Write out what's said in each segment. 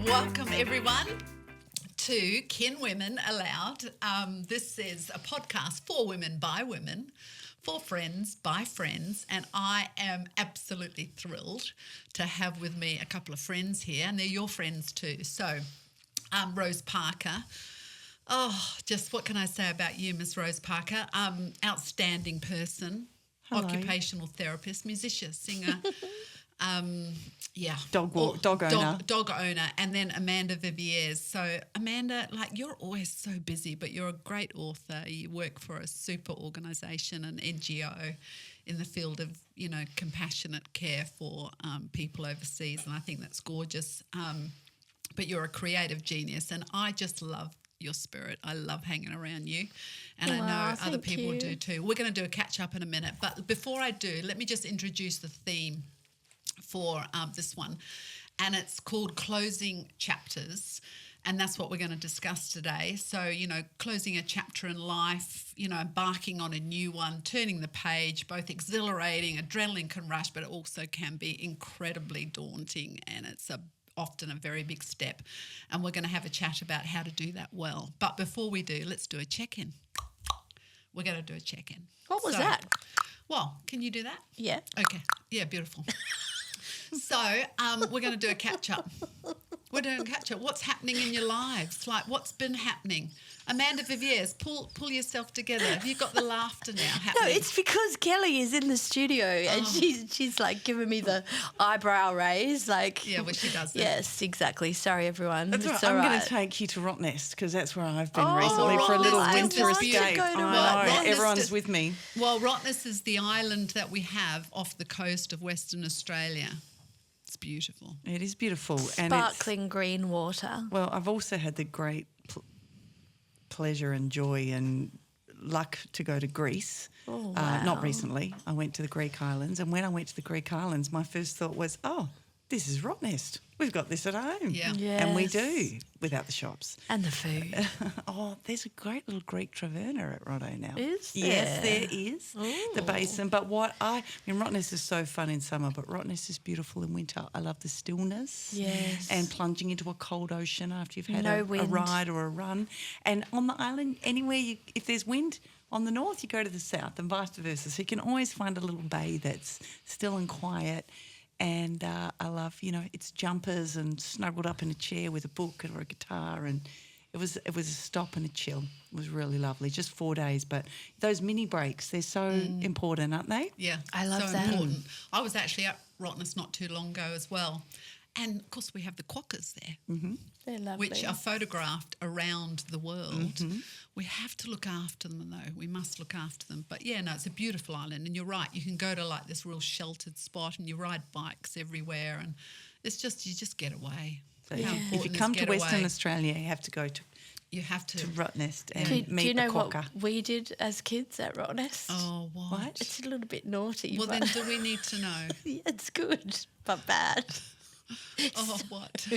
Welcome, everyone, to Kin Women Aloud. This is a podcast for women by women, for friends by friends, and I am absolutely thrilled to have with me a couple of friends here, and they're your friends too. So, Rose Parker. Oh, just what can I say about you, Miss Rose Parker? Outstanding person, Hello. Occupational therapist, musician, singer. Dog owner. Dog owner, and then Amanda Viviers. So, Amanda, you're always so busy, but you're a great author. You work for a super organisation, an NGO, in the field of, compassionate care for people overseas, and I think that's gorgeous. But you're a creative genius, and I just love your spirit. I love hanging around you, and I know other people do too. We're going to do a catch-up in a minute, but before I do, let me just introduce the theme for this one, and it's called Closing Chapters, and that's what we're going to discuss today. So, closing a chapter in life, embarking on a new one, turning the page, both exhilarating, adrenaline can rush, but it also can be incredibly daunting, and it's often a very big step, and we're going to have a chat about how to do that well. But before we do, let's do a check-in. We're going to do a check-in. What was that? Well, can you do that? Yeah. Okay. Yeah, beautiful. So we're going to do a catch-up. We're doing a catch-up. What's happening in your lives? What's been happening? Amanda Viviers, pull yourself together. Have you got the laughter now happening? No, it's because Kelly is in the studio and she's giving me the eyebrow raise. Yeah, well, she does that. Yes, exactly. Sorry, everyone. That's right. It's I'm all going right. to take you to Rottnest because that's where I've been recently for a little Rottnest winter is escape. beautiful. I know, Rottnest everyone's is- with me. Well, Rottnest is the island that we have off the coast of Western Australia. It's beautiful. It is beautiful. Sparkling green water. Well, I've also had the great pleasure and joy and luck to go to Greece. Oh, wow. Not recently. I went to the Greek islands, and when I went to the Greek islands, my first thought was, this is Rottnest. We've got this at home. Yeah. And we Yes. do, without the shops. And the food. There's a great little Greek taverna at Rotto now. Is Yes, there? there is. Ooh. The basin. But Rottnest is so fun in summer, but Rottnest is beautiful in winter. I love the stillness. Yes. And plunging into a cold ocean after you've had No a wind. ride or a run. And on the island, anywhere, if there's wind on the north, you go to the south and vice versa. So you can always find a little bay that's still and quiet. And I love, it's jumpers and snuggled up in a chair with a book or a guitar, and it was a stop and a chill. It was really lovely. Just 4 days, but those mini breaks, they're so important, aren't they? Yeah, I love so that. important. I was actually at Rottnest not too long ago as well. And, of course, we have the quokkas there, They're lovely. which are photographed around the world. We have to look after them, though. We must look after them. But, yeah, no, it's a beautiful island. And you're right, you can go to, this real sheltered spot and you ride bikes everywhere. And it's just, you just get away. So How if you important is come to get Western away? Australia, you have to go You have to. to Rottnest and Do meet you know the what quokka. we did as kids at Rottnest? Oh, what? It's a little bit naughty. Well, but then do we need to know? it's good, but bad. Oh, what?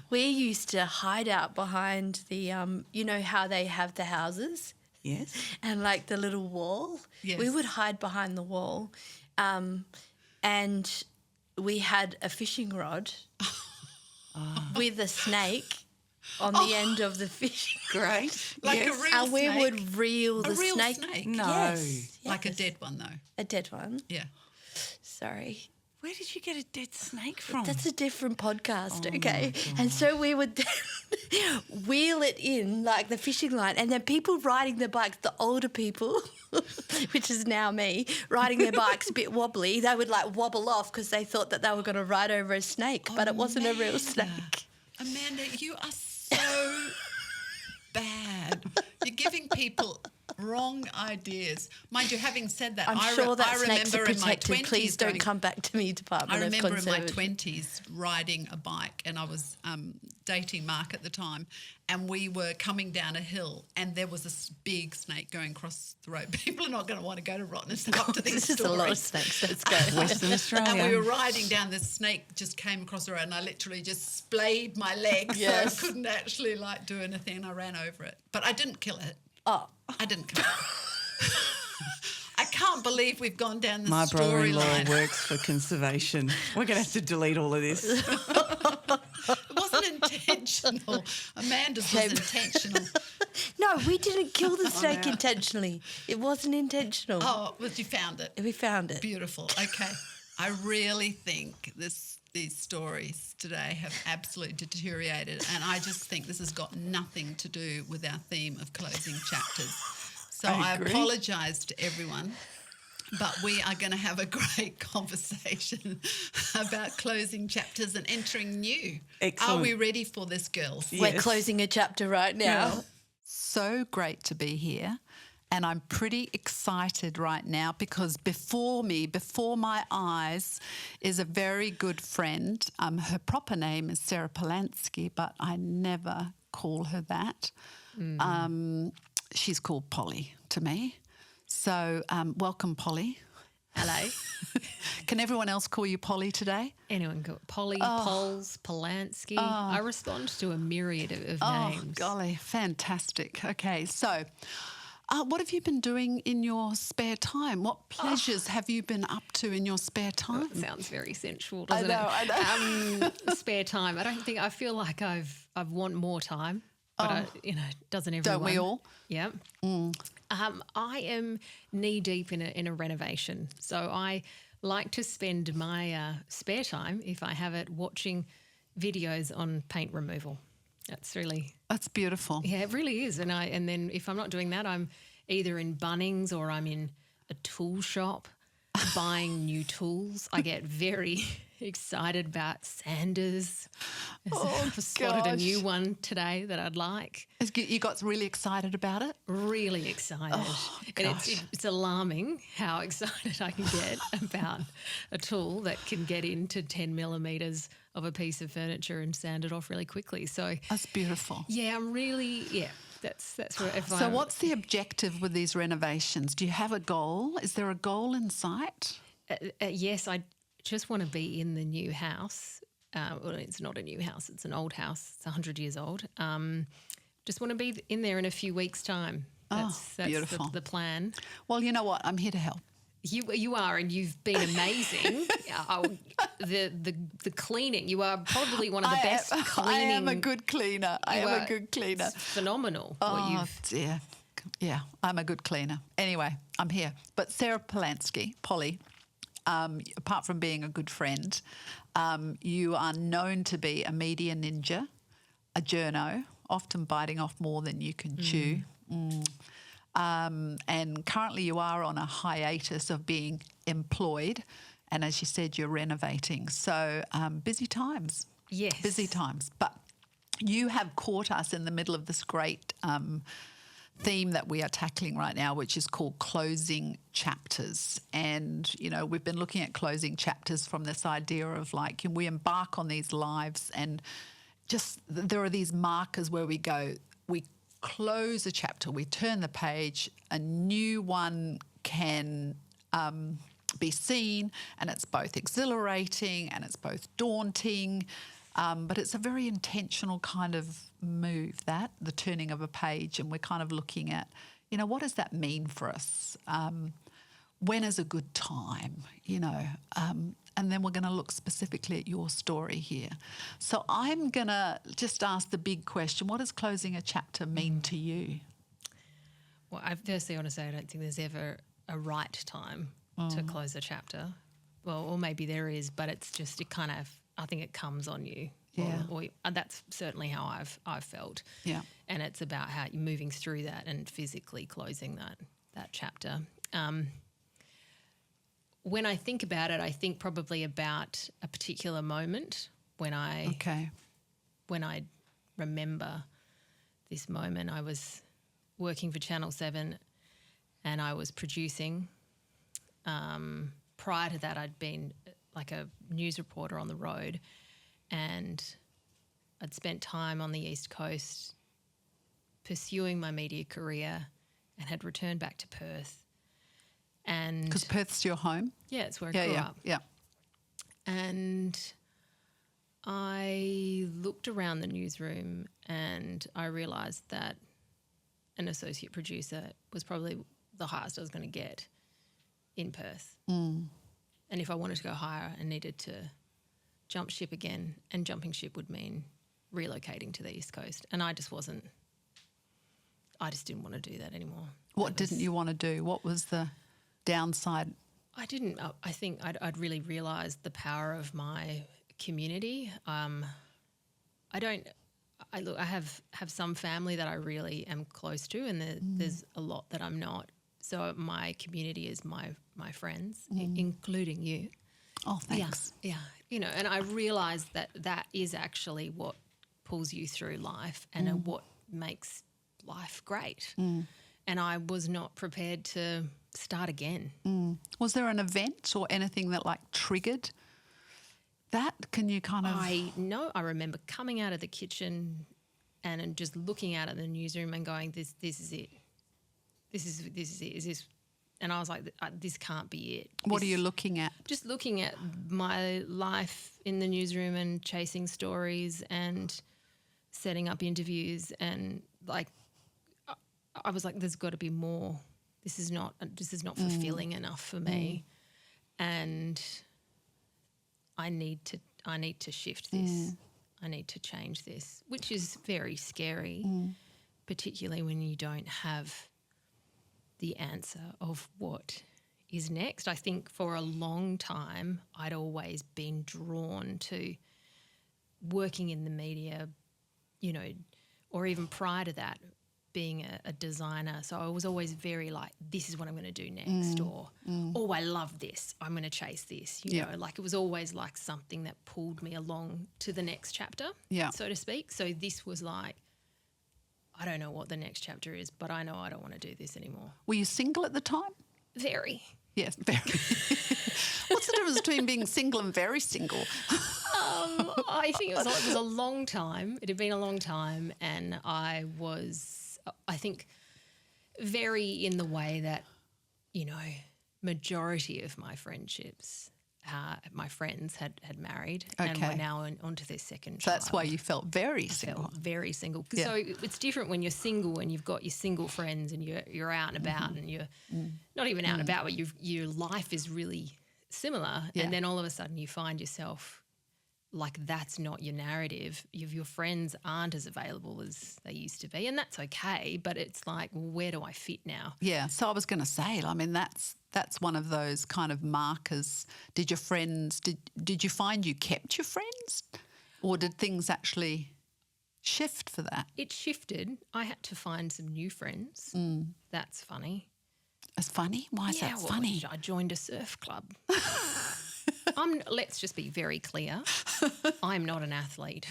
We used to hide out behind the, you know how they have the houses Yes. and the little wall? Yes. We would hide behind the wall and we had a fishing rod with a snake on the end of the fishing Great. Like yes. a real and we snake? would reel the A real snake. snake? No. Yes, Like a yes. dead one, though. A dead one. Yeah. Sorry. Where did you get a dead snake from? That's a different podcast, Oh, okay? my And so we would then wheel it in the fishing line, and then people riding their bikes, the older people, which is now me, riding their bikes a bit wobbly, they would wobble off because they thought that they were going to ride over a snake, but it wasn't a real Amanda. snake. Amanda, you are so bad. You're giving people wrong ideas. Mind you, having said that, I'm I sure that I snakes are remember in my protected. 20s Please don't going- come back to me, Department I of remember in my Conservation. 20s riding a bike, and I was dating Mark at the time, and we were coming down a hill, and there was this big snake going across the road. People are not going to want to go to Rottnest up to these This is stories. a lot of snakes. Let's go. Western Australia. And we were riding down, this snake just came across the road, and I literally just splayed my legs, Yes. so I couldn't actually do anything, and I ran over it. But I didn't kill it. Oh, I didn't kill it. I can't believe we've gone down this My brother-in-law storyline. works for conservation. We're going to have to delete all of this. It intentional. Amanda's was intentional. No, we didn't kill the snake intentionally. It wasn't intentional. Oh, well, you found it. We found it. Beautiful. Okay. I really think these stories today have absolutely deteriorated, and I just think this has got nothing to do with our theme of closing chapters. So I apologise to everyone, but we are going to have a great conversation about closing chapters and entering new. Excellent. Are we ready for this, girls? We're closing a chapter right now. Yeah. So great to be here. And I'm pretty excited right now because before my eyes, is a very good friend. Her proper name is Sarah Polanski, but I never call her that. She's called Polly to me. So welcome, Polly. Hello. Can everyone else call you Polly today? Anyone call Polly, Pols, Polanski. I respond to a myriad of names. Oh, golly, fantastic. Okay, so what have you been doing in your spare time? What pleasures have you been up to in your spare time? It sounds very sensual, doesn't it? I know. Spare time. I feel like I've want more time, but doesn't everyone? Don't we all? Yeah. I am knee deep in a renovation, so I like to spend my spare time, if I have it, watching videos on paint removal. That's beautiful. Yeah, it really is. And then if I'm not doing that, I'm either in Bunnings or I'm in a tool shop buying new tools. I get very excited about sanders. I've spotted a new one today that I'd like. You got really excited about it? Really excited. Oh, and it's alarming how excited I can get about a tool that can get into 10 millimetres of a piece of furniture and sand it off really quickly. So that's beautiful. Yeah, that's where. So what's the objective with these renovations? Do you have a goal? Is there a goal in sight? Yes, I just want to be in the new house. Well, it's not a new house; it's an old house. It's 100 years old. Just want to be in there in a few weeks' time. That's beautiful. The plan. Well, you know what? I'm here to help. You are, and you've been amazing. The cleaning, you are probably one of the best cleaning. I am a good cleaner. It's phenomenal. Oh, dear. Yeah, I'm a good cleaner. Anyway, I'm here. But Sarah Polanski, Polly, apart from being a good friend, you are known to be a media ninja, a journo, often biting off more than you can chew. And currently you are on a hiatus of being employed, and as you said, you're renovating. So busy times. Yes. Busy times. But you have caught us in the middle of this great theme that we are tackling right now, which is called closing chapters. And, we've been looking at closing chapters from this idea of like, we embark on these lives and just there are these markers where we close a chapter, we turn the page, a new one can be seen, and it's both exhilarating and it's both daunting, but it's a very intentional kind of move, the turning of a page, and we're kind of looking at, what does that mean for us? When is a good time, and then we're going to look specifically at your story here. So I'm going to just ask the big question, what does closing a chapter mean to you? Well, I firstly want to say I don't think there's ever a right time to close a chapter. Well, or maybe there is, but it's just, I think it comes on you. Yeah. Or that's certainly how I've felt. Yeah. And it's about how you're moving through that and physically closing that chapter. When I think about it, I think probably about a particular moment when I remember this moment. I was working for Channel 7 and I was producing. Prior to that, I'd been like a news reporter on the road, and I'd spent time on the East Coast pursuing my media career and had returned back to Perth. Because Perth's your home? Yeah, it's where I grew up. Yeah. And I looked around the newsroom and I realised that an associate producer was probably the highest I was going to get in Perth. And if I wanted to go higher, I needed to jump ship again, and jumping ship would mean relocating to the East Coast, and I just didn't want to do that anymore. What didn't you want to do? What was the downside? I didn't. I think I'd really realised the power of my community. I have some family that I really am close to, and there's a lot that I'm not. So my community is my friends, including you. Oh, thanks. Yeah. And I realised that is actually what pulls you through life and what makes life great. And I was not prepared to start again. Was there an event or anything that like triggered that? Can you kind of... I remember coming out of the kitchen and just looking out at the newsroom and going, this is it. This is it. Is this? And I was like, this can't be it. What are you looking at? Just looking at my life in the newsroom and chasing stories and setting up interviews, and like I was like, there's got to be more. This is not fulfilling enough for me, and I need to shift this. I need to change this, which is very scary, particularly when you don't have the answer of what is next. I think for a long time I'd always been drawn to working in the media, or even prior to that, being a designer. So I was always very like, this is what I'm going to do next, or oh, I love this, I'm going to chase this. You know, like it was always like something that pulled me along to the next chapter, so to speak. So this was like, I don't know what the next chapter is, but I know I don't want to do this anymore. Were you single at the time? Very. Yes, very. What's the difference between being single and very single? I think it was a long time. It had been a long time, and I was, I think, very in the way that, majority of my friendships, my friends had married and were now onto their second So child. that's why you felt very single. Felt very single. So it's different when you're single and you've got your single friends and you're out and about and you're not even out and about, but your life is really similar. Yeah. And then all of a sudden you find yourself like that's not your narrative. Your friends aren't as available as they used to be, and that's okay, but it's like, well, where do I fit now? Yeah, so I was going to say, I mean, that's one of those kind of markers. Did your friends, did you find you kept your friends, or did things actually shift for that? It shifted. I had to find some new friends. That's funny. It's funny? Why is that funny? I joined a surf club. Let's just be very clear. I'm not an athlete.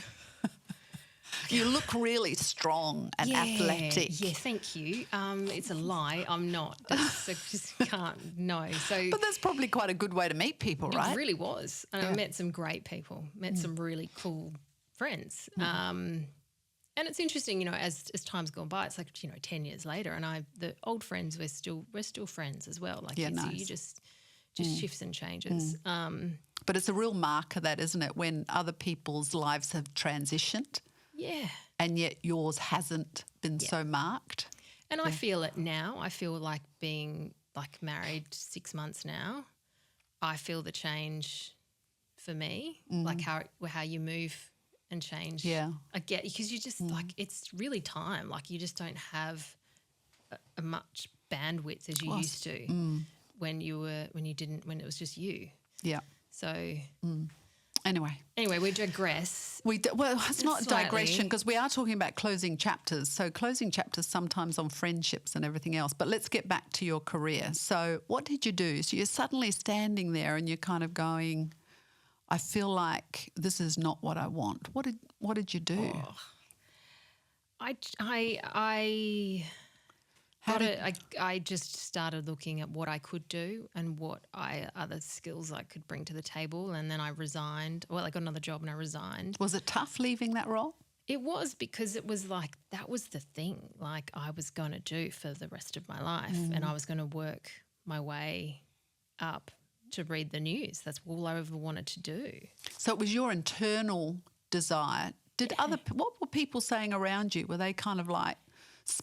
You look really strong and athletic. Yeah, thank you. It's a lie. I'm not. I just can't. No. So, but that's probably quite a good way to meet people, right? It really was. And I met some great people. Met some really cool friends. And it's interesting, as time's gone by. It's like 10 years later, and the old friends we're still friends as well. Like you just shifts and changes. But it's a real marker, that, isn't it, when other people's lives have transitioned. Yeah. And yet yours hasn't been so marked. And I feel it now. I feel like being married 6 months now, I feel the change for me, like how you move and change. Yeah. I get, because you just it's really time. Like you just don't have a much bandwidth as you used to when it was just you. Yeah. So Anyway, we digress. Well, it's not a digression, because we are talking about closing chapters. So closing chapters sometimes on friendships and everything else. But let's get back to your career. So what did you do? So you're suddenly standing there and you're kind of going, I feel like this is not what I want. What did you do? Oh. I just started looking at what I could do and what other skills I could bring to the table, and then I resigned. Well, I got another job and I resigned. Was it tough leaving that role? It was, because it was like that was the thing like I was going to do for the rest of my life, and I was going to work my way up to read the news. That's all I ever wanted to do. So it was your internal desire. What were people saying around you? Were they kind of like,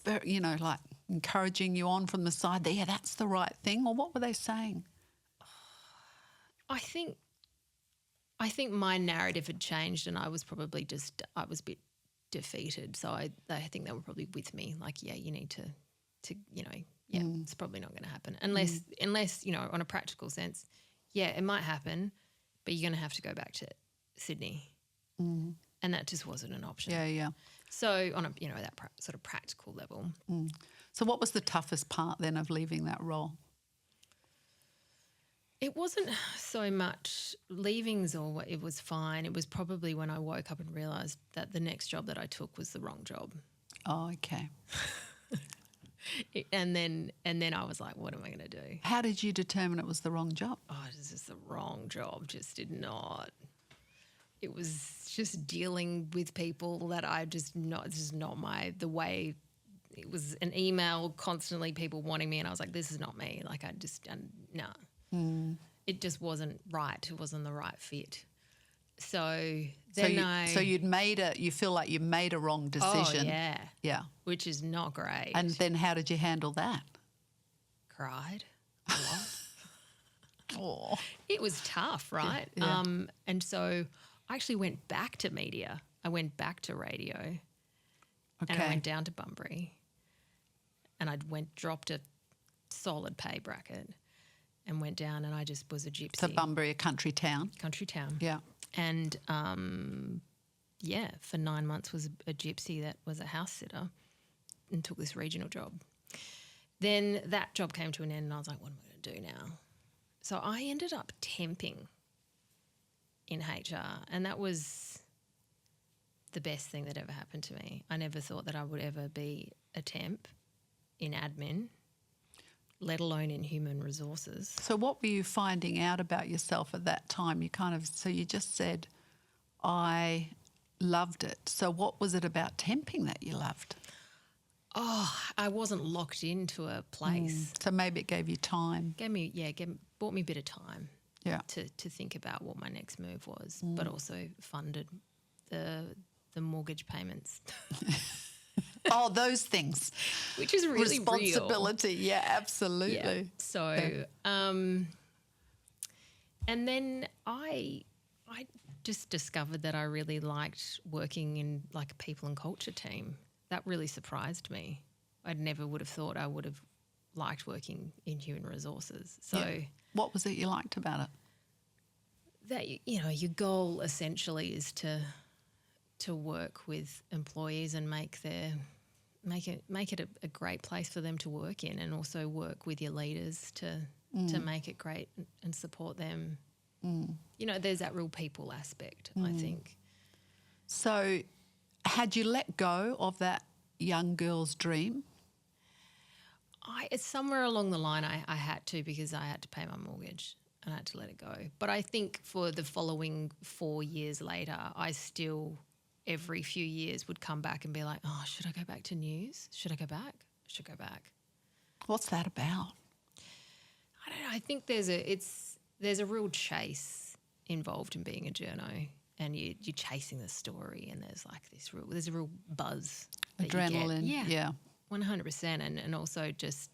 like encouraging you on from the side there, that's the right thing, or what were they saying? I think my narrative had changed, and I was probably I was a bit defeated. So I think they were probably with me, like, yeah, you need to it's probably not going to happen unless, on a practical sense, yeah, it might happen, but you're going to have to go back to Sydney. And that just wasn't an option. Yeah. So on a, that sort of practical level. So what was the toughest part then of leaving that role? It wasn't so much leavings or it was fine. It was probably when I woke up and realised that the next job that I took was the wrong job. Oh, okay. And then I was like, what am I going to do? How did you determine it was the wrong job? Oh, this is the wrong job. Just did not. It was just dealing with people that this is not the way. It was an email, constantly people wanting me, and I was like, this is not me. Like, no. It just wasn't right. It wasn't the right fit. So then you feel like you made a wrong decision. Oh, Yeah. Which is not great. And then how did you handle that? Cried a lot. Oh. It was tough, right? Yeah. And so I actually went back to media. I went back to radio. Okay. And I went down to Bunbury and dropped a solid pay bracket and went down and I just was a gypsy. So Bunbury, a country town? Country town. Yeah. And, for 9 months was a gypsy that was a house sitter and took this regional job. Then that job came to an end and I was like, what am I going to do now? So I ended up temping in HR and that was the best thing that ever happened to me. I never thought that I would ever be a temp in admin, let alone in human resources. So what were you finding out about yourself at that time? You just said, I loved it. So what was it about temping that you loved? Oh, I wasn't locked into a place. So maybe it gave you time. Bought me a bit of time to think about what my next move was, but also funded the mortgage payments. Oh, those things. Which is really responsibility. Real. Yeah, absolutely. Yeah. So, and then I just discovered that I really liked working in like a people and culture team. That really surprised me. I never would have thought I would have liked working in human resources. So, what was it you liked about it? That your goal essentially is to work with employees and make it a great place for them to work in, and also work with your leaders to make it great and support them. There's that real people aspect, I think. So had you let go of that young girl's dream? Somewhere along the line I had to, because I had to pay my mortgage and I had to let it go. But I think for the following 4 years later, I still every few years would come back and be like, oh, should I go back to news? Should I go back? Should go back. What's that about? I don't know. I think there's a real chase involved in being a journo, and you're chasing the story, and there's a real buzz. Adrenaline. Yeah. 100%. And also just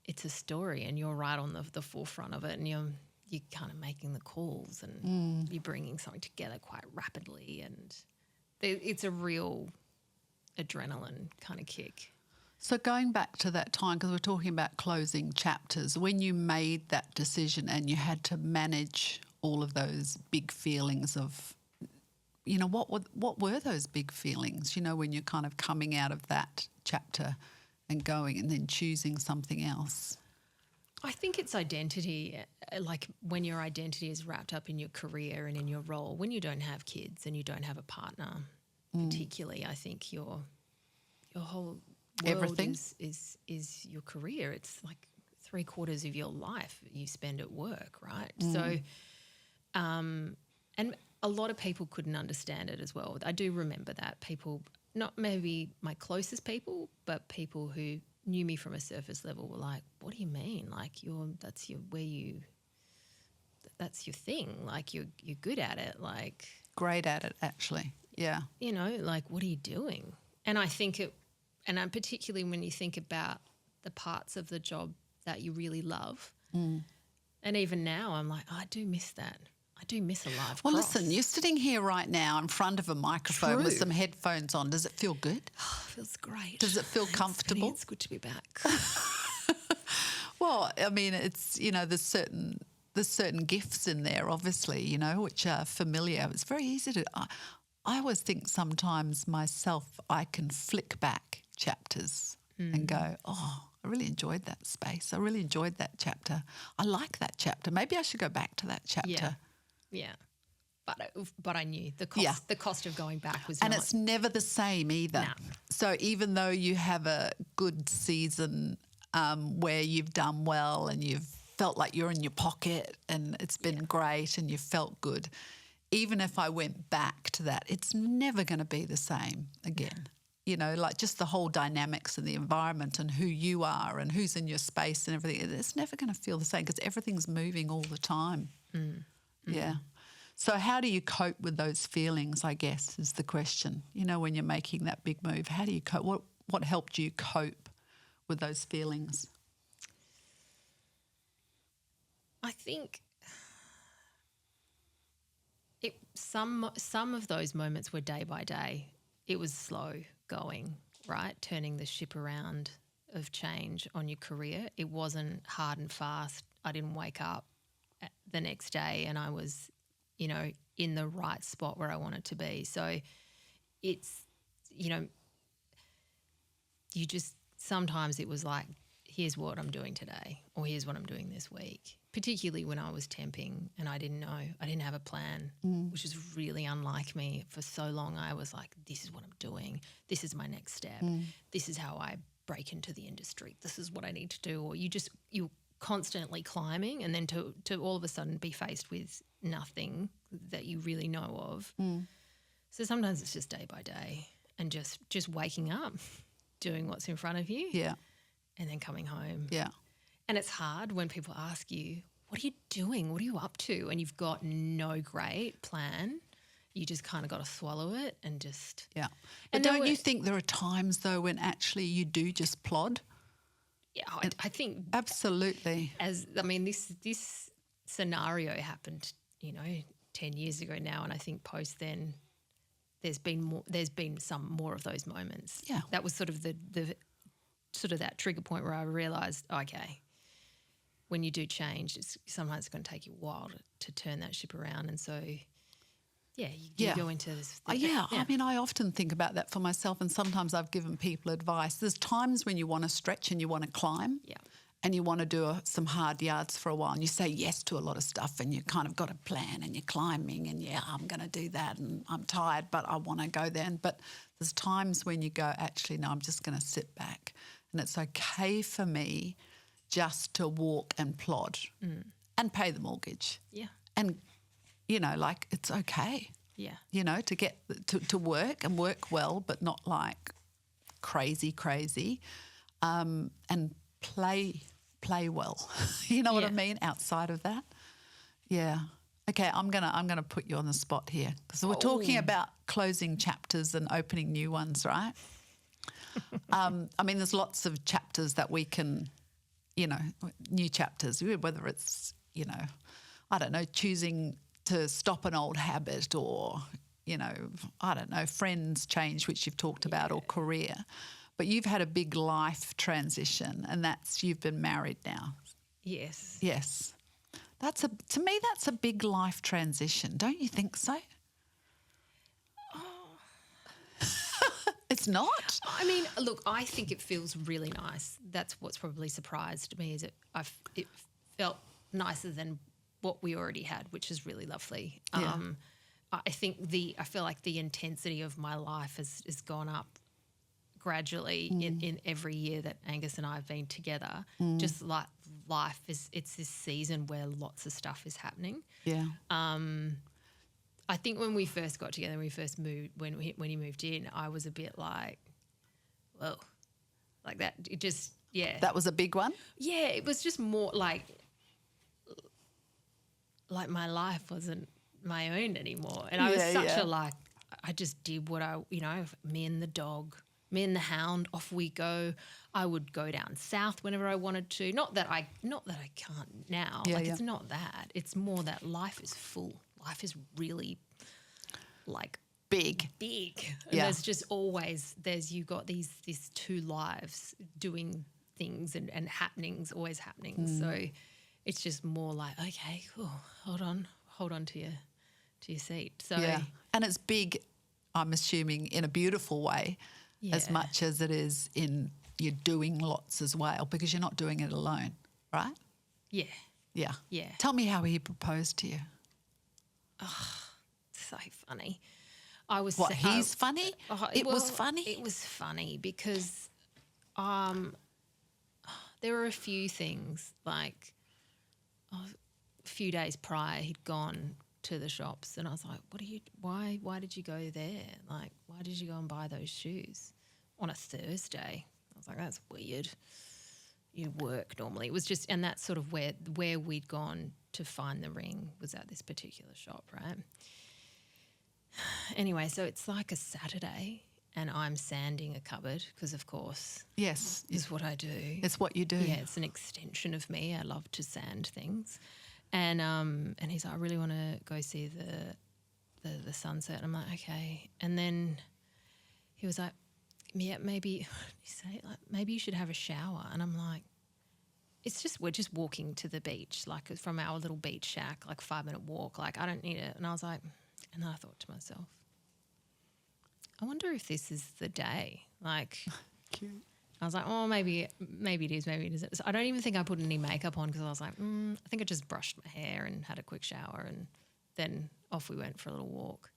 it's a story, and you're right on the forefront of it, and you're kind of making the calls, and you're bringing something together quite rapidly, and it's a real adrenaline kind of kick. So going back to that time, because we're talking about closing chapters, when you made that decision and you had to manage all of those big feelings of, what were those big feelings, when you're kind of coming out of that chapter and going and then choosing something else? I think it's identity, like when your identity is wrapped up in your career and in your role. When you don't have kids and you don't have a partner, particularly, I think your whole world everything is your career. It's like 3/4 of your life you spend at work, right? So, and a lot of people couldn't understand it as well. I do remember that people, not maybe my closest people, but people who knew me from a surface level were like, what do you mean? Like that's your thing. Like you're good at it. Like great at it, actually. Yeah. Like what are you doing? And I think and particularly when you think about the parts of the job that you really love. And even now I'm like, I do miss that. I I do miss a live Well, cross. listen, you're sitting here right now in front of a microphone with True. some headphones on. Does it feel good? Feels great. Does it feel comfortable? It's good to be back. Well, I mean, it's, there's certain gifts in there, obviously, which are familiar. It's very easy to. I always think sometimes myself, I can flick back chapters and go, oh, I really enjoyed that space. I really enjoyed that chapter. I like that chapter. Maybe I should go back to that chapter. Yeah. But I knew the cost. Yeah. The cost of going back was And not. it's never the same either. No. So even though you have a good season where you've done well and you've felt like you're in your pocket and it's been great and you felt good, even if I went back to that, it's never going to be the same again. Like just the whole dynamics and the environment and who you are and who's in your space and everything, it's never going to feel the same because everything's moving all the time. Yeah. So how do you cope with those feelings, I guess, is the question. When you're making that big move, how do you cope? What helped you cope with those feelings? I think some of those moments were day by day. It was slow going, right? Turning the ship around of change on your career. It wasn't hard and fast. I didn't wake up the next day and I was, in the right spot where I wanted to be. So it's, you just sometimes it was like, here's what I'm doing today or here's what I'm doing this week, particularly when I was temping and I didn't know, I didn't have a plan, which is really unlike me. For so long I was like, this is what I'm doing. This is my next step. This is how I break into the industry. This is what I need to do. Or you're constantly climbing and then to all of a sudden be faced with nothing that you really know of. So sometimes it's just day by day and just waking up, doing what's in front of you. Yeah. And then coming home. Yeah. And it's hard when people ask you, what are you doing? What are you up to? And you've got no great plan. You just kind of got to swallow it and just. Yeah. But don't you think there are times, though, when actually you do just plod? Yeah, I think. Absolutely. This scenario happened, 10 years ago now. And I think post then there's been some more of those moments. Yeah. That was sort of the sort of that trigger point where I realised, okay, when you do change, sometimes it's going to take you a while to turn that ship around. And so, you go into this. I mean, I often think about that for myself and sometimes I've given people advice. There's times when you want to stretch and you want to climb and you want to do some hard yards for a while and you say yes to a lot of stuff and you kind of got a plan and you're climbing and, I'm going to do that and I'm tired but I want to go there. But there's times when you go, actually, no, I'm just going to sit back. And it's okay for me just to walk and plod and pay the mortgage. Yeah. And, it's okay. Yeah. To get to work and work well, but not like crazy. And play well. You know what I mean? Outside of that. Yeah. Okay, I'm gonna put you on the spot here because we're talking about closing chapters and opening new ones, right? There's lots of chapters that we can, new chapters, whether it's, I don't know, choosing to stop an old habit or, I don't know, friends change, which you've talked about, or career. But you've had a big life transition and you've been married now. Yes. Yes. To me, that's a big life transition. Don't you think so? It's not. Look, I think it feels really nice. That's what's probably surprised me is it felt nicer than what we already had, which is really lovely. Yeah. I feel like the intensity of my life has gone up gradually in every year that Angus and I have been together. Just like life it's this season where lots of stuff is happening. Yeah. I think when we first got together, when we first moved, when he moved in, I was a bit like, whoa, like that. It just, That was a big one? Yeah, it was just more like my life wasn't my own anymore. And I was I just did what me and the dog, me and the hound, off we go. I would go down south whenever I wanted to. Not that I can't now. It's not that. It's more that life is full. life is really like Big. And there's just always you've got these two lives doing things and happenings, always happening. So it's just more like, okay, cool, hold on to your seat. So and it's big, I'm assuming, in a beautiful way, as much as it is in you're doing lots as well, because you're not doing it alone, right? Yeah. Tell me how he proposed to you. So funny. I was he's funny? It was funny? It was funny because there were a few things, like a few days prior he'd gone to the shops and I was like, why did you go there? Like, why did you go and buy those shoes on a Thursday? I was like, that's weird. You work normally. It was just, and that's sort of where we'd gone to find the ring was at this particular shop, right? Anyway, so it's like a Saturday and I'm sanding a cupboard because, of course, yes, is what I do. It's what you do. Yeah, it's an extension of me. I love to sand things. And he's like, I really want to go see the sunset. And I'm like, okay. And then he was like, yeah, maybe maybe you should have a shower. And I'm like, we're just walking to the beach, like from our little beach shack, like 5-minute walk. Like, I don't need it. And I was like, and then I thought to myself, I wonder if this is the day. Like, cute. I was like, oh, maybe it is, maybe it isn't. So I don't even think I put any makeup on because I was like, I think I just brushed my hair and had a quick shower and then off we went for a little walk.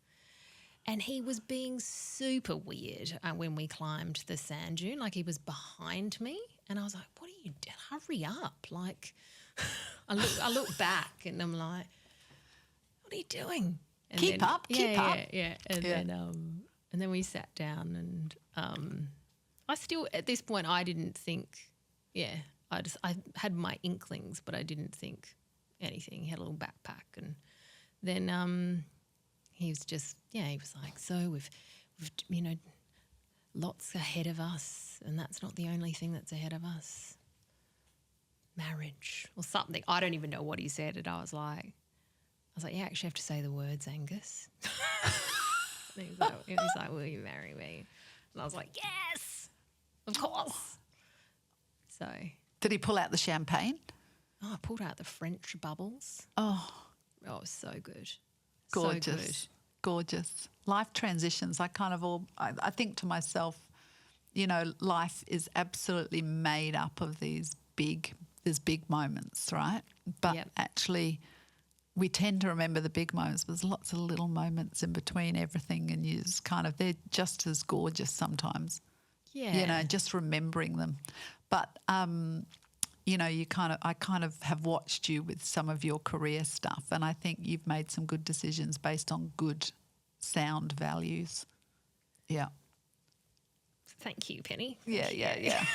And he was being super weird when we climbed the sand dune. Like, he was behind me and I was like, what are you doing? Hurry up. Like, I look back and I'm like, what are you doing? And keep up. Yeah. And then we sat down and I still, at this point, I didn't think, I had my inklings, but I didn't think anything. He had a little backpack. And then he was just, he was like, so we've lots ahead of us, and that's not the only thing that's ahead of us. Marriage or something. I don't even know what he said. And I was like, you actually have to say the words, Angus. And he was like, will you marry me? And I was like, yes, of course. So. Did he pull out the champagne? Oh, I pulled out the French bubbles. Oh, it was so good. Gorgeous. So good. Gorgeous. Life transitions. I think to myself, life is absolutely made up of these big moments, right? But actually we tend to remember the big moments, but there's lots of little moments in between everything, and you just they're just as gorgeous sometimes. Yeah. Just remembering them. But I kind of have watched you with some of your career stuff, and I think you've made some good decisions based on good sound values. Yeah. Thank you, Penny. Yeah.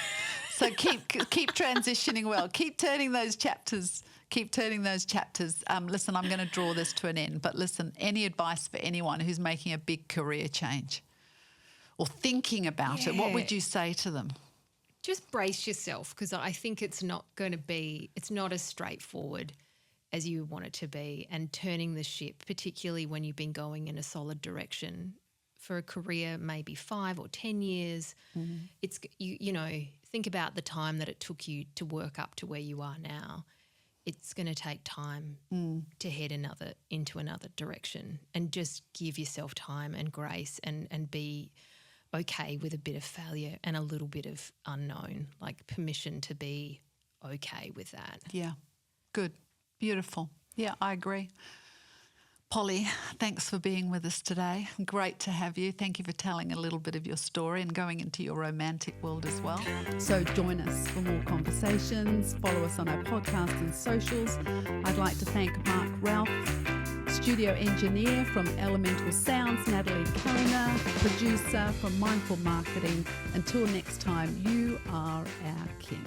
So keep transitioning well. Keep turning those chapters. Listen, I'm going to draw this to an end, but listen, any advice for anyone who's making a big career change or thinking about it, what would you say to them? Just brace yourself, because I think it's not as straightforward as you want it to be, and turning the ship, particularly when you've been going in a solid direction for a career, maybe 5 or 10 years. Mm-hmm. It's, think about the time that it took you to work up to where you are now. It's going to take time to head into another direction, and just give yourself time and grace and be okay with a bit of failure and a little bit of unknown, like permission to be okay with that. Yeah, good, beautiful. Yeah, I agree. Polly, thanks for being with us today. Great to have you. Thank you for telling a little bit of your story and going into your romantic world as well. So join us for more conversations. Follow us on our podcast and socials. I'd like to thank Mark Ralph, studio engineer from Elemental Sounds, Natalie Kellner, producer from Mindful Marketing. Until next time, you are our king.